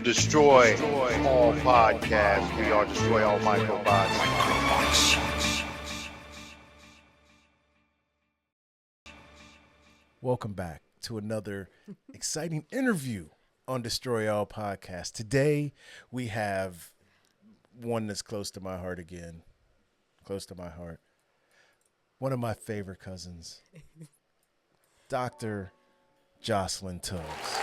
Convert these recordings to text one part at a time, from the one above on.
of Destroy All Podcast. We are Destroy All Microbots. Welcome back to another exciting interview on Destroy All Podcast. Today, we have one that's close to my heart again. Close to my heart. One of my favorite cousins, Dr. Jocelyn Tubbs.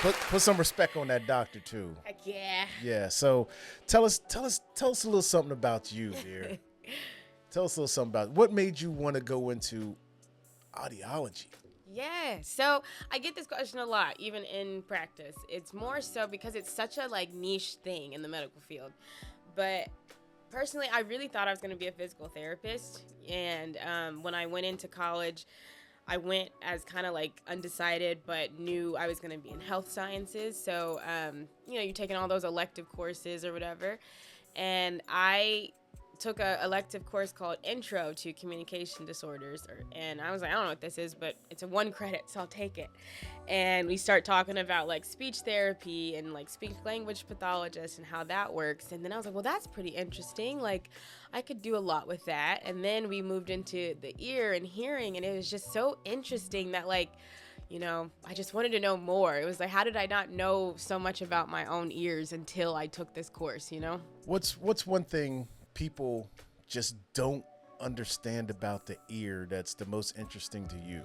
Put some respect on that doctor, too. Heck yeah. Yeah, so tell us a little something about you, dear. Tell us a little something about what made you want to go into audiology. Yeah, so I get this question a lot, even in practice. It's more so because it's such a niche thing in the medical field. But personally, I really thought I was going to be a physical therapist. And when I went into college, I went as kind of undecided, but knew I was going to be in health sciences. So, you're taking all those elective courses or whatever. And I took a elective course called Intro to Communication Disorders, and I was like, I don't know what this is, but it's a 1 credit, so I'll take it. And we start talking about speech therapy and speech language pathologists and how that works. And then I was like, well, that's pretty interesting. I could do a lot with that. And then we moved into the ear and hearing, and it was just so interesting that I just wanted to know more. It was how did I not know so much about my own ears until I took this course, What's one thing people just don't understand about the ear that's the most interesting to you?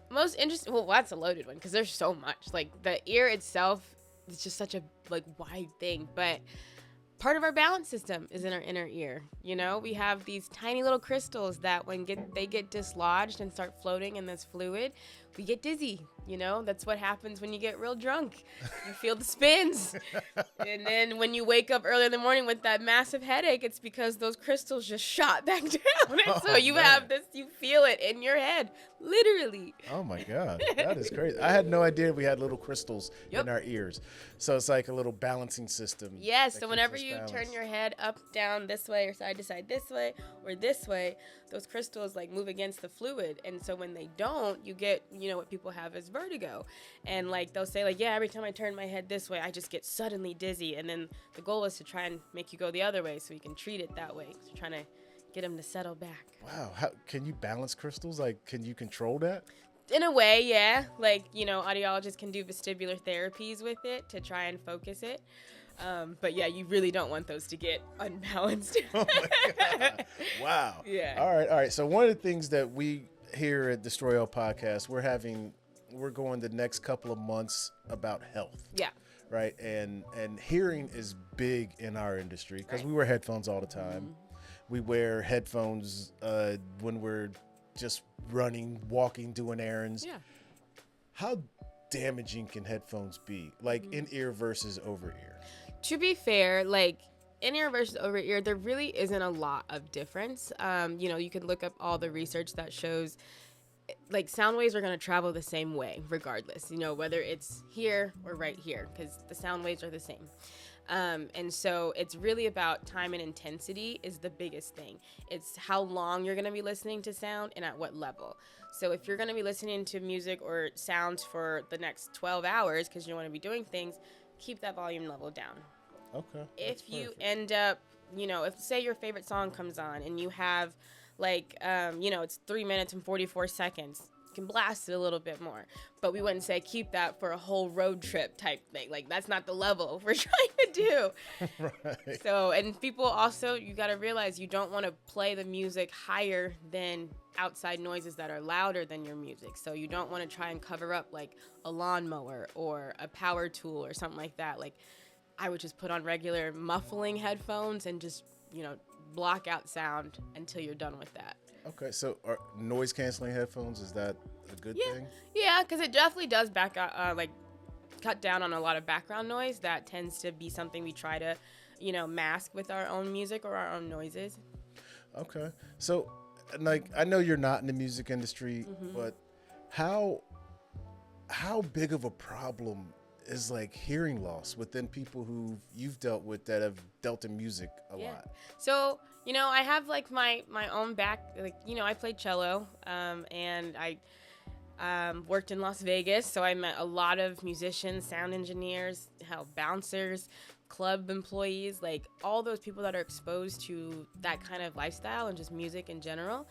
Most interesting, well, that's a loaded one because there's so much. The ear itself is just such a wide thing, but part of our balance system is in our inner ear. We have these tiny little crystals that when they get dislodged and start floating in this fluid, we get dizzy. That's what happens when you get real drunk. You feel the spins. And then when you wake up early in the morning with that massive headache, it's because those crystals just shot back down. And so you have this, you feel it in your head, literally. Oh my God, that is crazy. I had no idea we had little crystals in our ears. So it's like a little balancing system. Yes, so whenever you turn your head up, down, this way, or side to side this way, or this way, those crystals move against the fluid. And so when they don't, you get, what people have is vertigo. And they'll say every time I turn my head this way, I just get suddenly dizzy. And then the goal is to try and make you go the other way so we can treat it that way. So trying to get them to settle back. Wow. How can you balance crystals? Can you control that? In a way, yeah. Audiologists can do vestibular therapies with it to try and focus it. But yeah, you really don't want those to get unbalanced. Oh my God. Wow. Yeah. All right. So one of the things that we here at Destroy All Podcast, we're going the next couple of months about health. Yeah. Right. And hearing is big in our industry because we wear headphones all the time. Mm-hmm. We wear headphones when we're just running, walking, doing errands. Yeah. How damaging can headphones be? In ear versus over ear? To be fair, in ear versus over ear, there really isn't a lot of difference. You can look up all the research that shows sound waves are going to travel the same way regardless, whether it's here or right here, because the sound waves are the same. And so it's really about time and intensity is the biggest thing. It's how long you're going to be listening to sound and at what level. So if you're going to be listening to music or sounds for the next 12 hours because you want to be doing things, keep that volume level down. Okay. If you end up, if say your favorite song comes on and you have it's 3 minutes and 44 seconds, you can blast it a little bit more. But we wouldn't say keep that for a whole road trip type thing. That's not the level we're trying to do. Right. So, and people also, you got to realize you don't want to play the music higher than outside noises that are louder than your music. So you don't want to try and cover up a lawnmower or a power tool or something like that. I would just put on regular muffling headphones and just, block out sound until you're done with that. Okay, so are noise canceling headphones, is that a good thing? Yeah, because it definitely does cut down on a lot of background noise. That tends to be something we try to, mask with our own music or our own noises. Okay, so I know you're not in the music industry, mm-hmm. but how big of a problem is hearing loss within people who you've dealt with that have dealt in music a lot? So, I have my own back, I played cello, and Worked in Las Vegas, so I met a lot of musicians, sound engineers, bouncers, club employees, like all those people that are exposed to that kind of lifestyle and just music in general.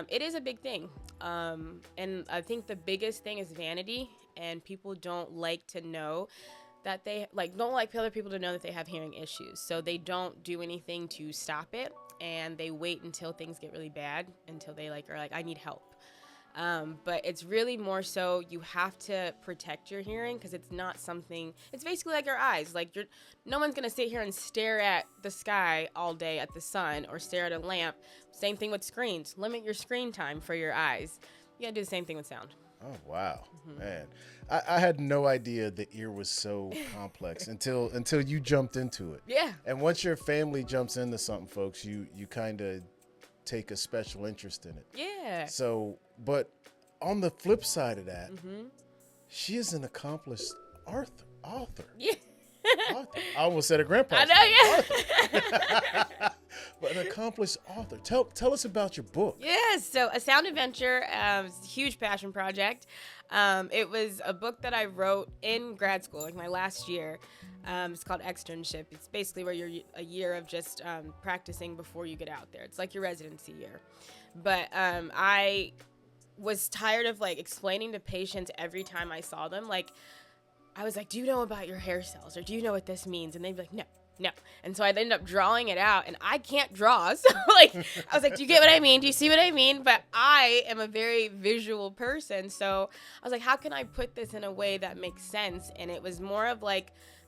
It is a big thing. And I think the biggest thing is vanity, and people don't like to know that don't like other people to know that they have hearing issues. So they don't do anything to stop it, and they wait until things get really bad, until they are like, I need help. But it's really more so you have to protect your hearing, because it's not something, it's basically like your eyes. Like no one's going to sit here and stare at the sky all day at the sun, or stare at a lamp. Same thing with screens. Limit your screen time for your eyes. You got to do the same thing with sound. Oh, wow. Man, I had no idea the ear was so complex until you jumped into it. Yeah. And once your family jumps into something, folks, you kind of take a special interest in it. Yeah. So, but on the flip side of that, she is an accomplished author. Yeah. Author. I almost said a grandpa. I know, yeah. But an accomplished author. Tell us about your book. Yes, so A Sound Adventure is a huge passion project. It was a book that I wrote in grad school, like my last year. It's called externship. It's basically where you're a year of just practicing before you get out there. It's like your residency year. But I was tired of explaining to patients every time I saw them. I was like, do you know about your hair cells? Or do you know what this means? And they'd be like, no. And so I'd end up drawing it out, and I can't draw. So I was like, do you get what I mean? Do you see what I mean? But I am a very visual person. So I was like, how can I put this in a way that makes sense? And it was more of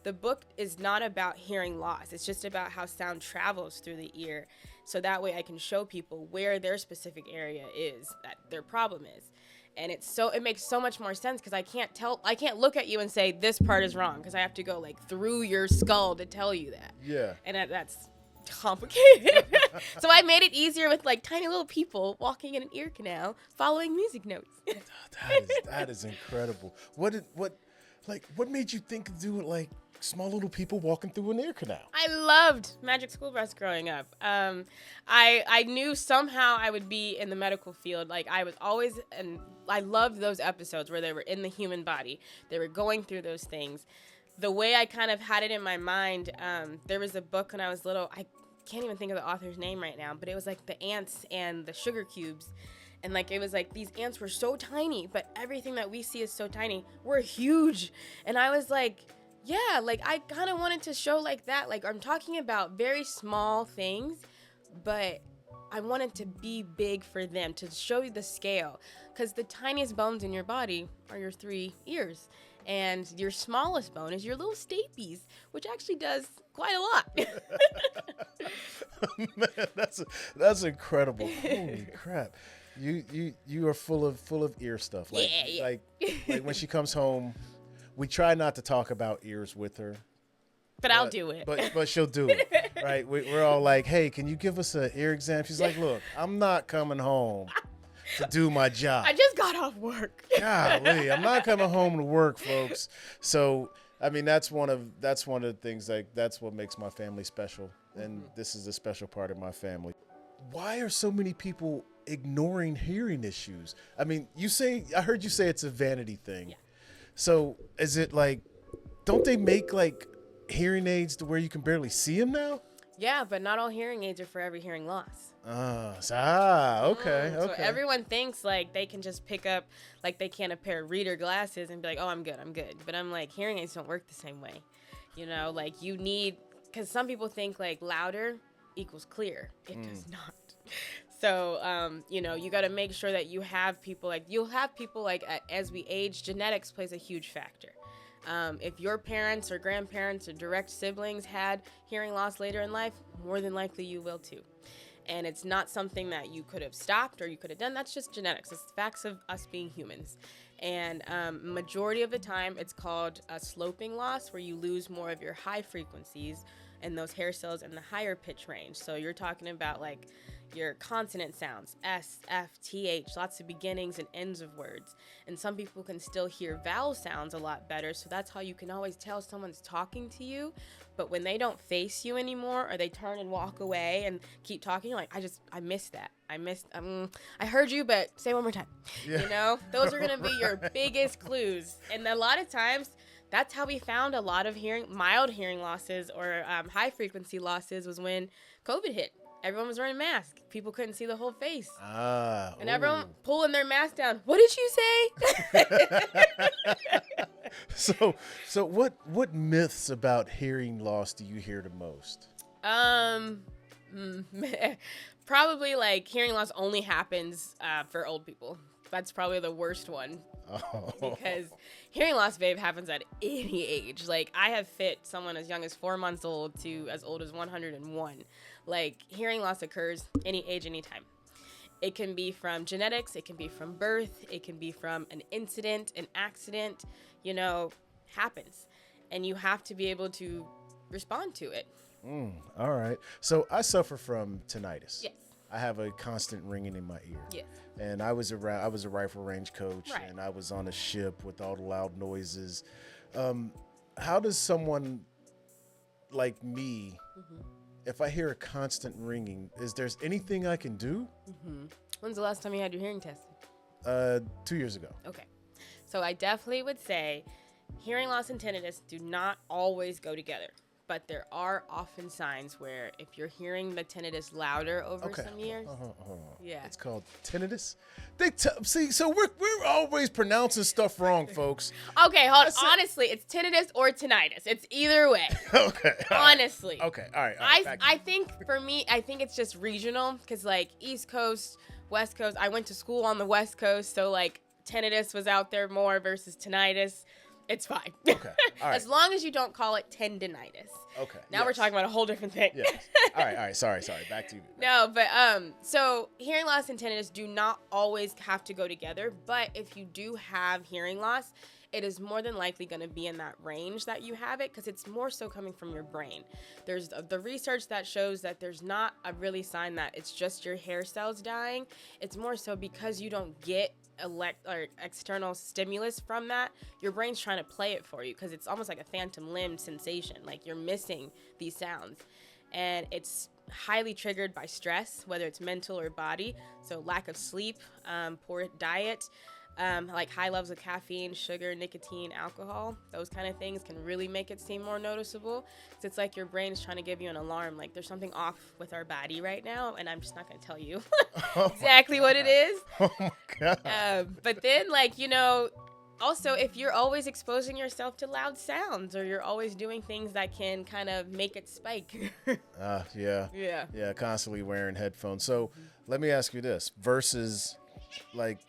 the book is not about hearing loss. It's just about how sound travels through the ear. So that way I can show people where their specific area is, that their problem is. And it makes so much more sense, because I can't look at you and say this part is wrong, because I have to go through your skull to tell you that. Yeah. And that's complicated. So I made it easier with tiny little people walking in an ear canal following music notes. that is incredible. What made you think of doing small little people walking through an ear canal? I loved Magic School Bus growing up. I knew somehow I would be in the medical field. I was always, and I loved those episodes where they were in the human body. They were going through those things. The way I kind of had it in my mind, there was a book when I was little. I can't even think of the author's name right now, but it was the ants and the sugar cubes. And it was these ants were so tiny, but everything that we see is so tiny. We're huge. And I was yeah, I kind of wanted to show that. I'm talking about very small things, but I wanted to be big for them, to show you the scale. Because the tiniest bones in your body are your 3 ears. And your smallest bone is your little stapes, which actually does quite a lot. Man, that's incredible. Holy crap. You are full of ear stuff. Yeah. Like when she comes home, we try not to talk about ears with her. But I'll do it. But she'll do it, right? We're all like, hey, can you give us an ear exam? She's like, look, I'm not coming home to do my job. I just got off work. Golly, I'm not coming home to work, folks. So, I mean, that's one of the things, that's what makes my family special. And this is a special part of my family. Why are so many people ignoring hearing issues? I mean, I heard you say it's a vanity thing. Yeah. So is it don't they make hearing aids to where you can barely see them now? Yeah, but not all hearing aids are for every hearing loss. Okay. So everyone thinks they can just pick up, they can a pair of reader glasses and be like, oh, I'm good. But I'm hearing aids don't work the same way. You need, because some people think louder equals clear. It does not. So, you got to make sure that you have people, you'll have people as we age, genetics plays a huge factor. If your parents or grandparents or direct siblings had hearing loss later in life, more than likely you will too. And it's not something that you could have stopped or you could have done. That's just genetics. It's the facts of us being humans. And majority of the time, it's called a sloping loss, where you lose more of your high frequencies and those hair cells in the higher pitch range. So you're talking about like your consonant sounds, S, F, TH, lots of beginnings and ends of words. And some people can still hear vowel sounds a lot better. So that's how you can always tell someone's talking to you. But when they don't face you anymore, or they turn and walk away and keep talking, you're like, I missed that. I heard you, but say it one more time. Yeah. You know, those are going to be your biggest clues. And a lot of times, that's how we found a lot of mild hearing losses or high frequency losses was when COVID hit. Everyone was wearing masks. People couldn't see the whole face. And everyone pulling their mask down. What did you say? So what myths about hearing loss do you hear the most? Probably like hearing loss only happens for old people. That's probably the worst one. Oh. Because hearing loss, babe, happens at any age. Like, I have fit someone as young as 4 months old to as old as 101. Like, hearing loss occurs any age, anytime. It can be from genetics. It can be from birth. It can be from an incident, an accident, happens. And you have to be able to respond to it. All right. So I suffer from tinnitus. Yes. I have a constant ringing in my ear. Yes. And I was a rifle range coach, Right. and I was on a ship with all the loud noises. How does someone like me, if I hear a constant ringing, is there anything I can do? When's the last time you had your hearing tested? 2 years ago. Okay. So I definitely would say hearing loss and tinnitus do not always go together. But there are often signs where if you're hearing the tinnitus louder over some years. Hold on. Yeah. It's called tinnitus. See, so we're always pronouncing stuff wrong, folks. Okay, hold on. Honestly, it's tinnitus or tinnitus. It's either way. Okay. Honestly. Okay. All right. I think for me, I think it's just regional because like East Coast, West Coast. I went to school on the West Coast, so like tinnitus was out there more versus tinnitus. It's fine. Okay. All right. As long as you don't call it tendinitis. Okay. Now we're talking about a whole different thing. Yes. All right. Sorry. Back to you. No, but so hearing loss and tinnitus do not always have to go together. But if you do have hearing loss, it is more than likely going to be in that range that you have it because it's more so coming from your brain. There's the research that shows that there's not a really sign that it's just your hair cells dying. It's more so because you don't get external stimulus from that, your brain's trying to play it for you because it's almost like a phantom limb sensation. Like you're missing these sounds. And it's highly triggered by stress, whether it's mental or body. So lack of sleep, poor diet, like high levels of caffeine, sugar, nicotine, alcohol, those kind of things can really make it seem more noticeable. So it's like your brain is trying to give you an alarm, like there's something off with our body right now, and I'm just not going to tell you exactly what it is. Oh my God. But then, also, if you're always exposing yourself to loud sounds or you're always doing things that can kind of make it spike. Yeah. Yeah, constantly wearing headphones. So let me ask you this versus like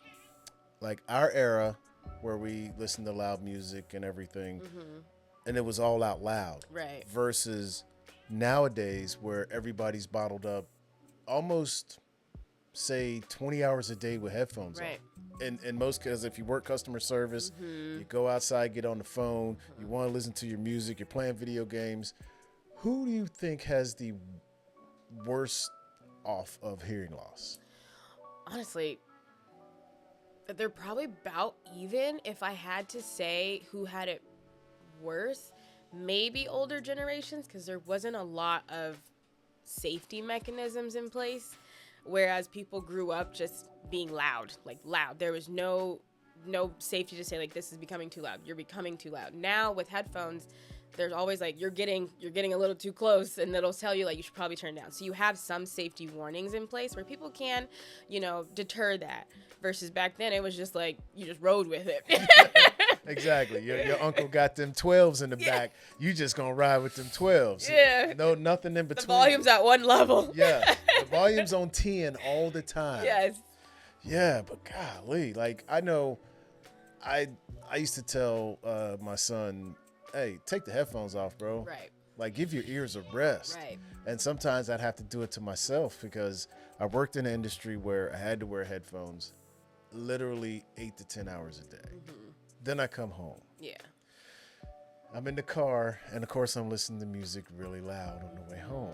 our era where we listened to loud music and everything and it was all out loud. Right. Versus nowadays where everybody's bottled up almost say 20 hours a day with headphones Right. on. In most cases, if you work customer service, you go outside, get on the phone, you want to listen to your music, you're playing video games. Who do you think has the worst off of hearing loss? Honestly, they're probably about even. If I had to say who had it worse, maybe older generations, because there wasn't a lot of safety mechanisms in place, whereas people grew up just being loud. There was no safety to say like this is becoming too loud. You're becoming too loud. Now with headphones, there's always like you're getting a little too close, and it'll tell you like you should probably turn down. So you have some safety warnings in place where people can, deter that. Versus back then, it was just like you just rode with it. Exactly. Your uncle got them 12s in the back. You just gonna ride with them 12s. Yeah. No, nothing in between. The volume's at one level. Yeah. The volume's on 10 all the time. Yes. Yeah, but golly, like I know, I used to tell my son, hey, take the headphones off, bro. Right. Like give your ears a rest. Right. And sometimes I'd have to do it to myself because I worked in an industry where I had to wear headphones literally 8 to 10 hours a day. Then I come home. Yeah. I'm in the car, and of course I'm listening to music really loud on the way home,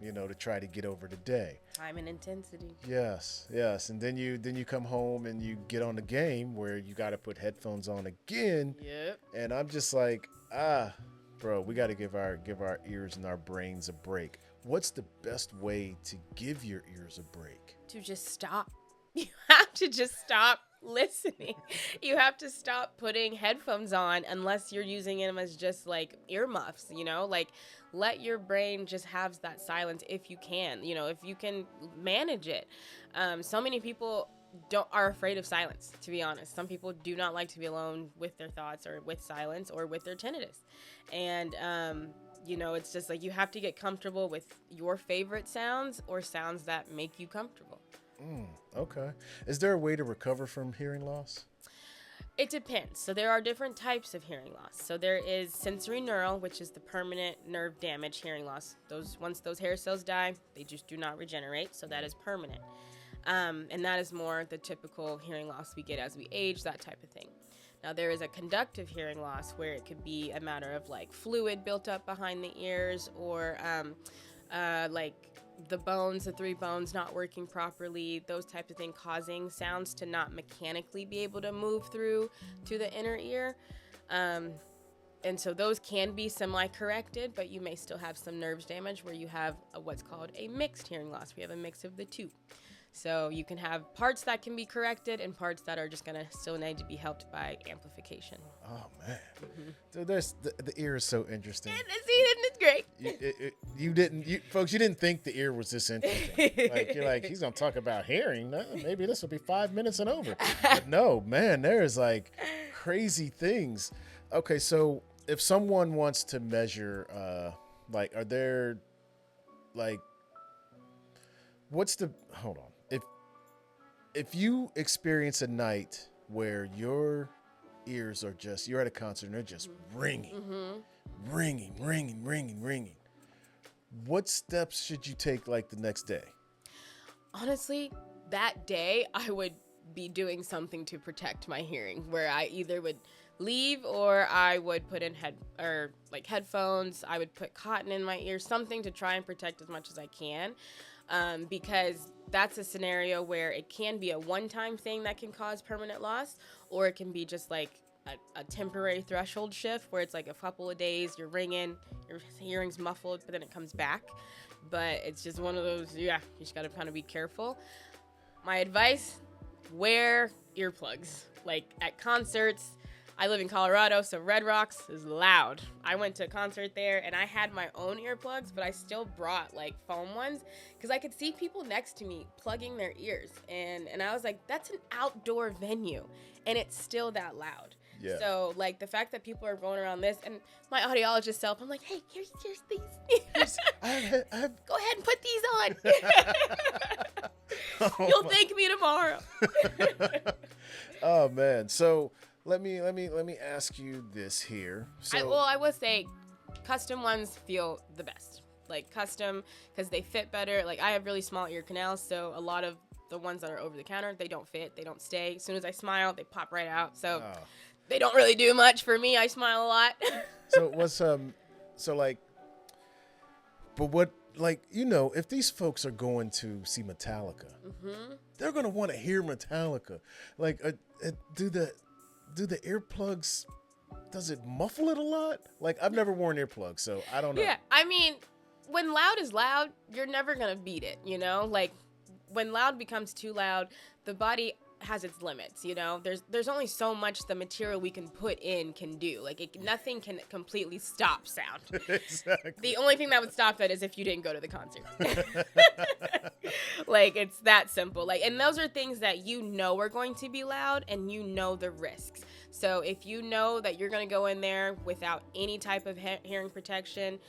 to try to get over the day. Time and intensity. Yes. And then you come home and you get on the game where you got to put headphones on again. Yep. And I'm just like, bro, we got to give our ears and our brains a break. What's the best way to give your ears a break? To just stop. You have to just stop listening. You have to stop putting headphones on unless you're using them as just like earmuffs, like let your brain just have that silence if you can, if you can manage it. So many people are afraid of silence, to be honest. Some people do not like to be alone with their thoughts or with silence or with their tinnitus. And, it's just like you have to get comfortable with your favorite sounds or sounds that make you comfortable. Okay. Is there a way to recover from hearing loss? It depends. So there are different types of hearing loss. So there is sensory neural, which is the permanent nerve damage hearing loss. Once those hair cells die, they just do not regenerate. So that is permanent. And that is more the typical hearing loss we get as we age, that type of thing. Now there is a conductive hearing loss where it could be a matter of like fluid built up behind the ears or like the bones, the three bones not working properly, those types of things causing sounds to not mechanically be able to move through to the inner ear. And so those can be semi-corrected, but you may still have some nerves damage where you have what's called a mixed hearing loss. We have a mix of the two. So you can have parts that can be corrected and parts that are just going to still need to be helped by amplification. Oh, man. Dude, the ear is so interesting. It's great. You didn't think the ear was this interesting. You're like, he's going to talk about hearing. No, maybe this will be 5 minutes and over. But no, man, there is like crazy things. Okay, so if someone wants to measure, are there like, hold on. If you experience a night where your ears are you're at a concert and they're just ringing, what steps should you take like the next day? Honestly, that day I would be doing something to protect my hearing where I either would leave or I would put in headphones. I would put cotton in my ears, something to try and protect as much as I can. Because that's a scenario where it can be a one-time thing that can cause permanent loss, or it can be just like a temporary threshold shift where it's like a couple of days, you're ringing, your hearing's muffled, but then it comes back. But it's just one of those, you just gotta kind of be careful. My advice, wear earplugs. Like at concerts, I live in Colorado, so Red Rocks is loud. I went to a concert there, and I had my own earplugs, but I still brought, like, foam ones, because I could see people next to me plugging their ears, and I was like, that's an outdoor venue, and it's still that loud. Yeah. So, like, the fact that people are going around this, and my audiologist self, I'm like, hey, here's these. Go ahead and put these on. You'll thank me tomorrow. Oh, man. So let me ask you this here. So I would say custom ones feel the best. Like custom, because they fit better. Like I have really small ear canals, so a lot of the ones that are over the counter, they don't fit, they don't stay. As soon as I smile, they pop right out. So they don't really do much for me. I smile a lot. So what's but what, like, you know, if these folks are going to see Metallica, they're gonna want to hear Metallica. Like, do the earplugs? Does it muffle it a lot? Like, I've never worn earplugs, so I don't know. Yeah, I mean, when loud is loud, you're never gonna beat it. You know, like when loud becomes too loud, the body has its limits. You know, there's only so much the material we can put in can do. Like nothing can completely stop sound. Exactly. The only thing that would stop it is if you didn't go to the concert. Like it's that simple. Like, and those are things that you know are going to be loud, and you know the risks. So if you know that you're going to go in there without any type of hearing protection,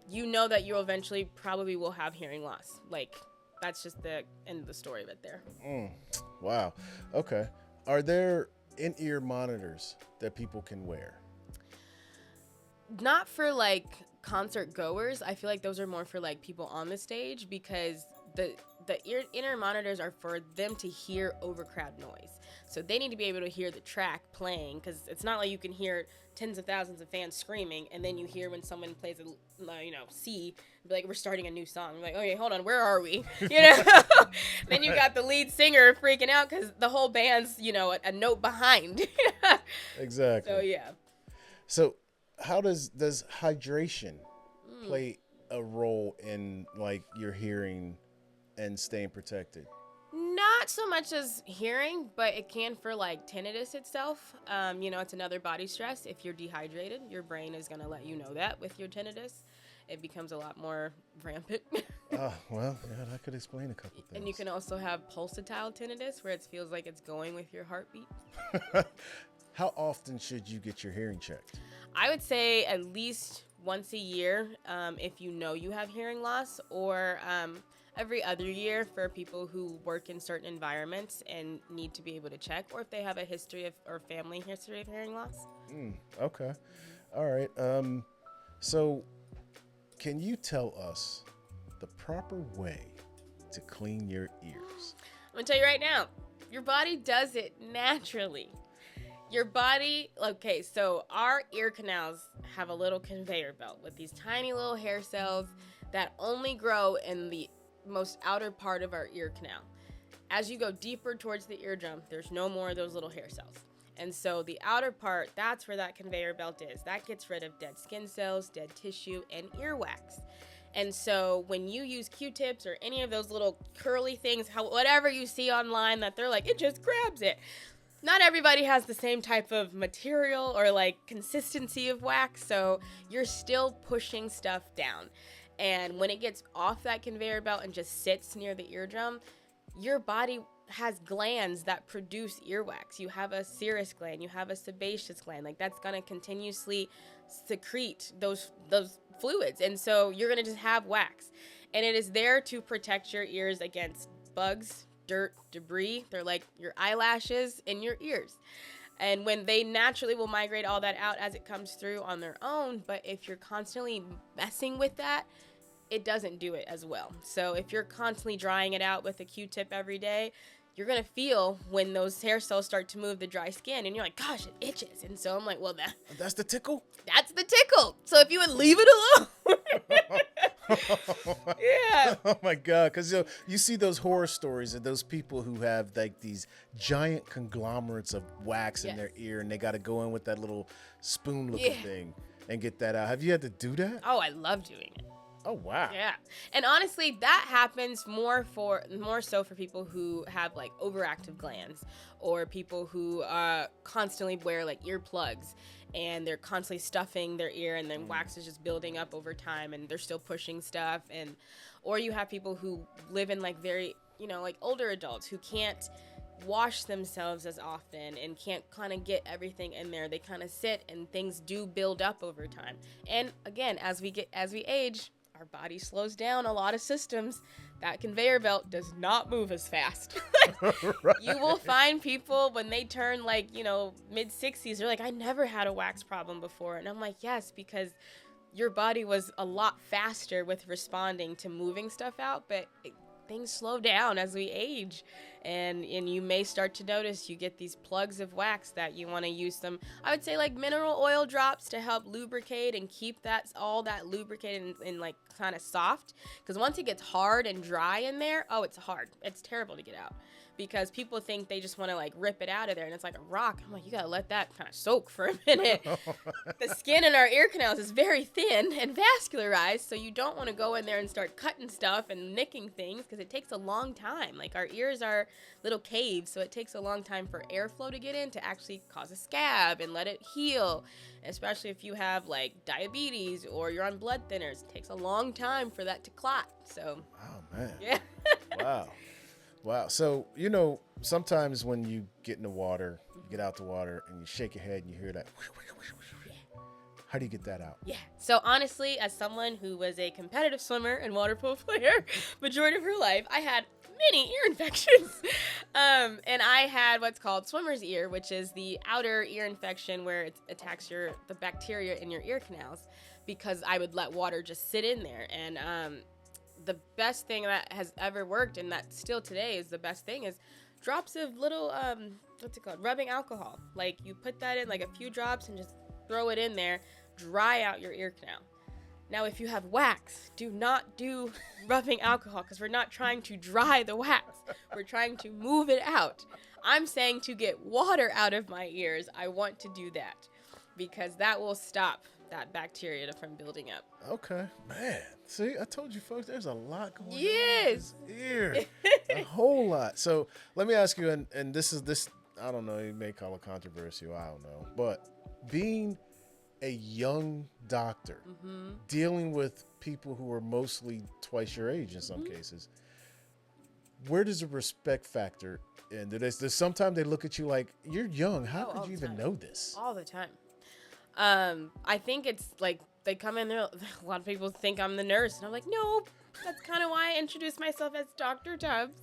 you know that you eventually probably will have hearing loss. Like that's just the end of the story right there. Wow. Okay. Are there in-ear monitors that people can wear? Not for like concert goers. I feel like those are more for like people on the stage, because the inner monitors are for them to hear overcrowd noise. So they need to be able to hear the track playing, because it's not like you can hear tens of thousands of fans screaming and then you hear when someone plays a C, be like, we're starting a new song. You're like, okay, hold on, where are we? Then you got the lead singer freaking out because the whole band's a note behind. Exactly. So yeah. So how does hydration play a role in like your hearing and staying protected? Not so much as hearing, but it can for like tinnitus itself. It's another body stress. If you're dehydrated, your brain is going to let you know that with your tinnitus. It becomes a lot more rampant. Well, yeah, that could explain a couple things. And you can also have pulsatile tinnitus, where it feels like it's going with your heartbeat. How often should you get your hearing checked? I would say at least once a year if you know you have hearing loss, or every other year for people who work in certain environments and need to be able to check, or if they have a history of or family history of hearing loss. Okay. All right. So can you tell us the proper way to clean your ears? I'm going to tell you right now, your body does it naturally. Your body, okay, so our ear canals have a little conveyor belt with these tiny little hair cells that only grow in the most outer part of our ear canal. As you go deeper towards the eardrum, there's no more of those little hair cells. And so the outer part, that's where that conveyor belt is. That gets rid of dead skin cells, dead tissue, and earwax. And so when you use Q-tips or any of those little curly things, whatever you see online that they're like, it just grabs it. Not everybody has the same type of material or like consistency of wax, so you're still pushing stuff down. And when it gets off that conveyor belt and just sits near the eardrum, your body has glands that produce earwax. You have a serous gland, you have a sebaceous gland. Like that's gonna continuously secrete those fluids, and so you're gonna just have wax. And it is there to protect your ears against bugs, dirt, debris. They're like your eyelashes in your ears. And when they naturally will migrate all that out as it comes through on their own, but if you're constantly messing with that, it doesn't do it as well. So if you're constantly drying it out with a Q-tip every day, you're going to feel when those hair cells start to move the dry skin, and you're like, gosh, it itches. And so I'm like, well, that's the tickle? That's the tickle. So if you would leave it alone. Yeah. Oh my God. Because you see those horror stories of those people who have like these giant conglomerates of wax in their ear, and they got to go in with that little spoon looking thing and get that out. Have you had to do that? Oh, I love doing it. Oh, wow. Yeah. And honestly, that happens more so for people who have like overactive glands, or people who constantly wear like earplugs and they're constantly stuffing their ear, and then wax is just building up over time and they're still pushing stuff. Or you have people who live in like very, like older adults who can't wash themselves as often and can't kind of get everything in there. They kind of sit and things do build up over time. And again, as we age, our body slows down a lot of systems. That conveyor belt does not move as fast. Right. You will find people when they turn like, mid 60s, they're like, I never had a wax problem before. And I'm like, yes, because your body was a lot faster with responding to moving stuff out, but things slow down as we age. And you may start to notice you get these plugs of wax that you want to use some, I would say like mineral oil drops to help lubricate and keep all that lubricated and like kind of soft. Because once it gets hard and dry in there, oh, it's hard. It's terrible to get out. Because people think they just want to like rip it out of there and it's like a rock. I'm like, you gotta let that kind of soak for a minute. The skin in our ear canals is very thin and vascularized, so you don't want to go in there and start cutting stuff and nicking things, because it takes a long time. Like our ears are little caves, so it takes a long time for airflow to get in to actually cause a scab and let it heal. Especially if you have like diabetes or you're on blood thinners, it takes a long time for that to clot. So. Oh man. Yeah. Wow. So, sometimes when you get in the water, you get out the water and you shake your head and you hear that. How do you get that out? Yeah. So honestly, as someone who was a competitive swimmer and water polo player majority of her life, I had many ear infections. And I had what's called swimmer's ear, which is the outer ear infection where it attacks the bacteria in your ear canals, because I would let water just sit in there. And the best thing that has ever worked, and that still today is the best thing, is drops of little what's it called? Rubbing alcohol. Like you put that in like a few drops and just throw it in there, dry out your ear canal. Now, if you have wax, do not do rubbing alcohol because we're not trying to dry the wax. We're trying to move it out. I'm saying to get water out of my ears, I want to do that because that will stop that bacteria from building up. Okay, man. See, I told you folks, there's a lot going on in Yes. this ear. A whole lot. So let me ask you, and this, I don't know, you may call it controversial, I don't know, but being a young doctor dealing with people who are mostly twice your age in some cases, where does the respect factor in? There's sometimes they look at you like, you're young. How could you even know this? All the time. I think it's like they come in there, a lot of people think I'm the nurse, and I'm like, no, that's kind of why I introduced myself as Dr. Tubbs.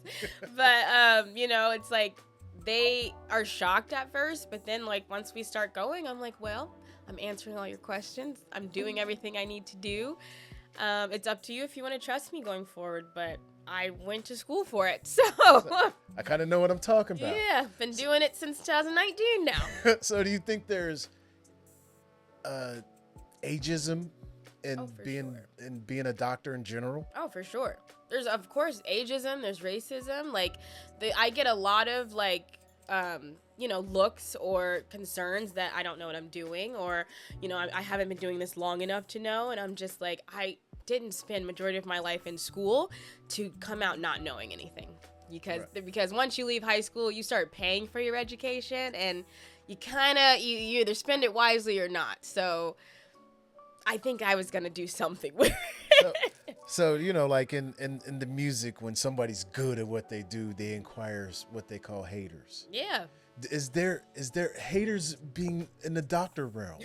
But, you know, it's like they are shocked at first, but then like once we start going, I'm like, well, I'm answering all your questions. I'm doing everything I need to do. It's up to you if you want to trust me going forward, but I went to school for it. So I kind of know what I'm talking about. yeah, been doing it since 2019 now. So do you think there's ageism in being a doctor in general? Oh, for sure. There's, of course, ageism. There's racism. Like, I get a lot of, like, you know, looks or concerns that I don't know what I'm doing, or, you know, I haven't been doing this long enough to know. And I'm just like, I didn't spend majority of my life in school to come out not knowing anything. Because once you leave high school, you start paying for your education, and you kind of, you either spend it wisely or not. So I think I was going to do something with it. So, you know, like in the music, when somebody's good at what they do, they inquire what they call haters. Yeah. Is there haters being in the doctor realm?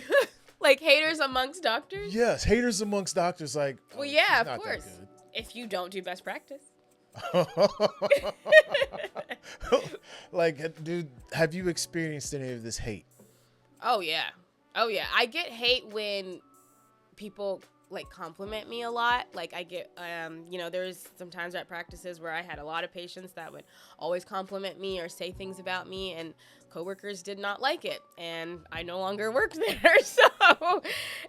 Like haters amongst doctors? Yes, haters amongst doctors. Like, well, yeah, she's of not that course. good. If you don't do best practice. Like, dude, have you experienced any of this hate? Oh yeah. I get hate when people like compliment me a lot. Like I get, you know, there's sometimes at practices where I had a lot of patients that would always compliment me or say things about me, and coworkers did not like it, and I no longer work there. So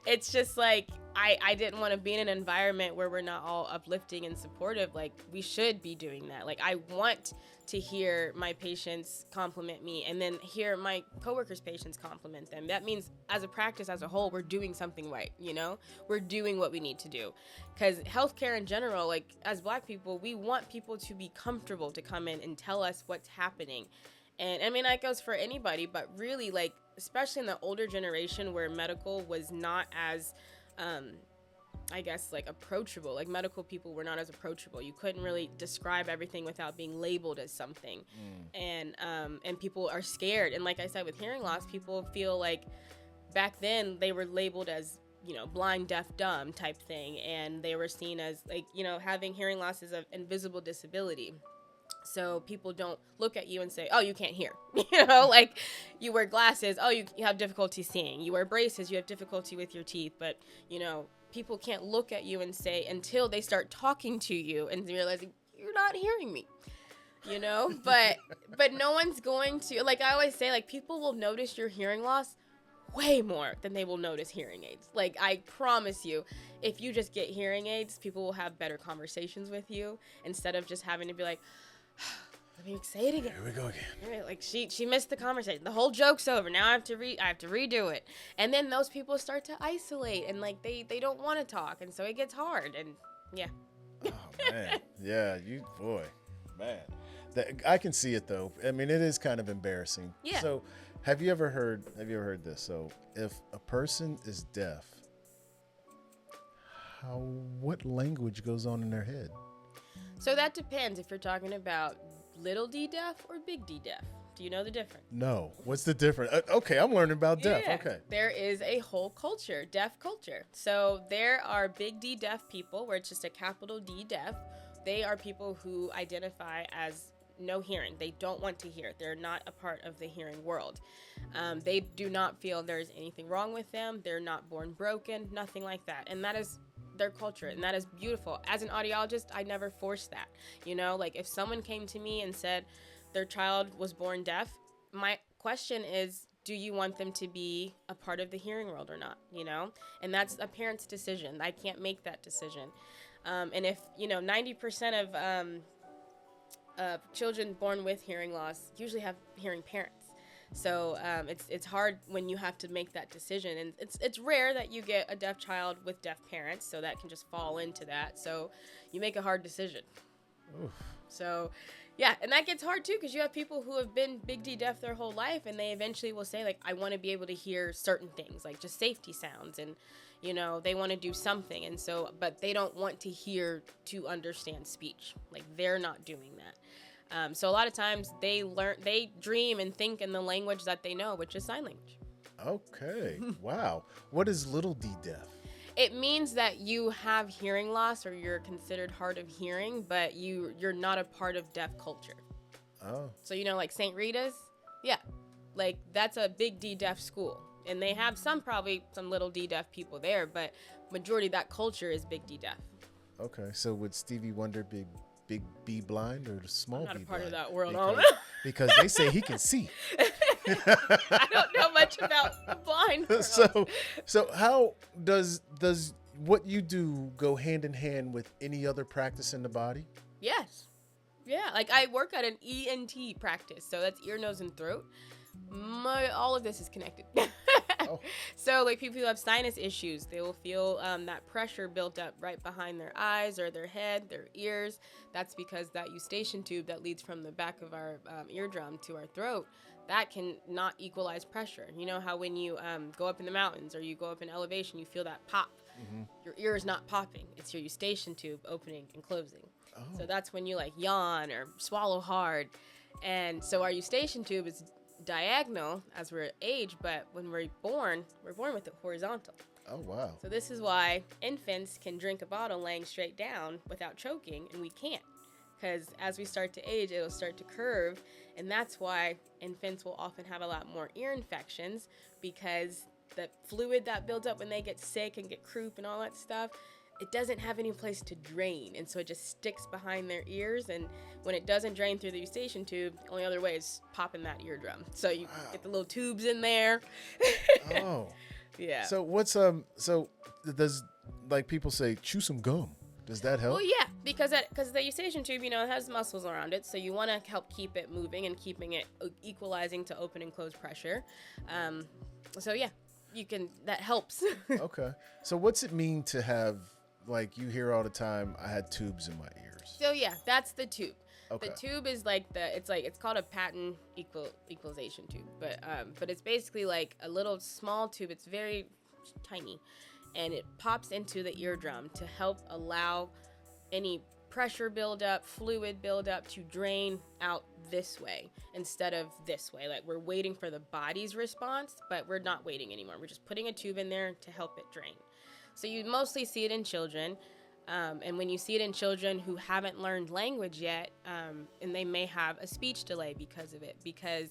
it's just like, I didn't want to be in an environment where we're not all uplifting and supportive. Like we should be doing that. Like I want to hear my patients compliment me, and then hear my coworkers' patients compliment them. That means as a practice as a whole, we're doing something right, you know? We're doing what we need to do. Because healthcare in general, like as Black people, we want people to be comfortable to come in and tell us what's happening. And I mean, that goes for anybody, but really, like, especially in the older generation where medical was not as, I guess, like, approachable. Like, medical people were not as approachable. You couldn't really describe everything without being labeled as something. And people are scared. And like I said, with hearing loss, people feel like back then they were labeled as, you know, blind, deaf, dumb type thing. And they were seen as, like, you know, having hearing loss is an invisible disability. So people don't look at you and say, oh, you can't hear. You know, like you wear glasses. Oh, you have difficulty seeing. You wear braces. You have difficulty with your teeth. But, you know, people can't look at you and say, until they start talking to you and realizing you're not hearing me, you know, but no one's going to, like I always say, like people will notice your hearing loss way more than they will notice hearing aids. Like I promise you, if you just get hearing aids, people will have better conversations with you instead of just having to be like, let me say it again. Here we go again. Like she missed the conversation. The whole joke's over. Now I have to redo it. And then those people start to isolate, and like they don't want to talk, and so it gets hard. And yeah. Oh man, yeah, man. I can see it though. I mean, it is kind of embarrassing. Yeah. So, have you ever heard this? So, if a person is deaf, what language goes on in their head? So that depends if you're talking about little d deaf or big D deaf. Do you know the difference? No. What's the difference? Okay, I'm learning about deaf. Yeah. Okay. There is a whole culture, deaf culture. So there are big D deaf people where it's just a capital D deaf. They are people who identify as no hearing. They don't want to hear. They're not a part of the hearing world. They do not feel there's anything wrong with them. They're not born broken, nothing like that. And that is their culture, and that is beautiful. As an audiologist, I never force that. You know, like if someone came to me and said their child was born deaf, my question is, do you want them to be a part of the hearing world or not? And that's a parent's decision. I can't make that decision. And if 90% of children born with hearing loss usually have hearing parents. So it's hard when you have to make that decision, and it's rare that you get a deaf child with deaf parents, so that can just fall into that. So you make a hard decision. Oof. So yeah, and that gets hard too, because you have people who have been Big D deaf their whole life, and they eventually will say, like, I want to be able to hear certain things, like just safety sounds, and they want to do something, and so, but they don't want to hear to understand speech. Like, they're not doing that. So a lot of times they dream and think in the language that they know, which is sign language. Okay. Wow. What is little d deaf? It means that you have hearing loss, or you're considered hard of hearing, but you're not a part of deaf culture. Oh. So like St. Rita's? Yeah. Like, that's a Big D deaf school. And they have probably some little D deaf people there, but majority of that culture is Big D deaf. Okay. So would Stevie Wonder be Big B blind or the small I'm not B a part blind? of that world. Because they say he can see. I don't know much about the blind world. So how does what you do go hand in hand with any other practice in the body? Yes. Yeah, like I work at an ENT practice, so that's ear, nose, and throat. All of this is connected. Oh. So like people who have sinus issues, they will feel that pressure built up right behind their eyes or their head, their ears. That's because that eustachian tube that leads from the back of our eardrum to our throat, that can not equalize pressure. You know how when you go up in the mountains or you go up in elevation, you feel that pop. Mm-hmm. Your ear is not popping. It's your eustachian tube opening and closing. Oh. So that's when you like yawn or swallow hard. And so our eustachian tube is diagonal as we're age, but when we're born with it horizontal. Oh, wow. So this is why infants can drink a bottle laying straight down without choking, and we can't. Because as we start to age, it'll start to curve, and that's why infants will often have a lot more ear infections, because the fluid that builds up when they get sick and get croup and all that stuff, it doesn't have any place to drain, and so it just sticks behind their ears, and when it doesn't drain through the eustachian tube, the only other way is popping that eardrum. So you get the little tubes in there. Oh. Yeah. So what's so does, like, people say chew some gum? Does that help? Well, yeah, because the eustachian tube, it has muscles around it, so you want to help keep it moving and keeping it equalizing to open and close pressure. So yeah, that helps. Okay. So what's it mean to have, like, you hear all the time, I had tubes in my ears? So yeah, that's the tube. Okay. The tube is like it's called a patent equalization tube, but it's basically like a little small tube. It's very tiny, and it pops into the eardrum to help allow any pressure buildup, fluid buildup to drain out this way instead of this way. Like, we're waiting for the body's response, but we're not waiting anymore. We're just putting a tube in there to help it drain. So you mostly see it in children. And when you see it in children who haven't learned language yet, and they may have a speech delay because of it, because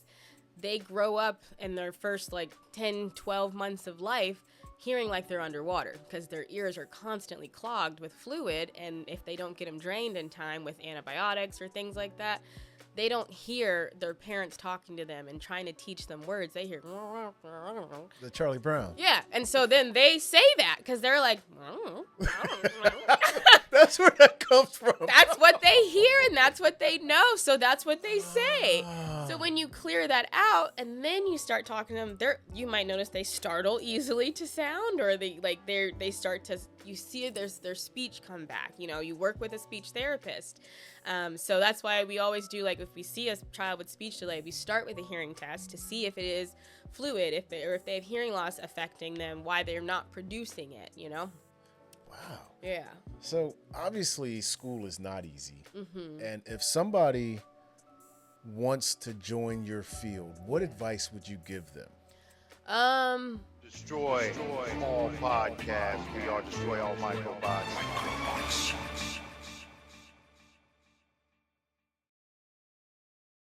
they grow up in their first 10, 12 months of life hearing like they're underwater, because their ears are constantly clogged with fluid, and if they don't get them drained in time with antibiotics or things like that, they don't hear their parents talking to them and trying to teach them words. They hear The Charlie Brown. Yeah, and so then they say that because they're like, That's where that comes from. that's what they hear and that's what they know, so that's what they say. So when you clear that out and then you start talking to them, you might notice they startle easily to sound, or they start to, you see their speech come back. You work with a speech therapist. So that's why we always do, if we see a child with speech delay, we start with a hearing test to see if it is fluid, if they have hearing loss affecting them, why they're not producing it, Wow. Yeah. So obviously school is not easy. Mm-hmm. And if somebody wants to join your field, what advice would you give them? Destroy all podcasts. We are Destroy All Microbots.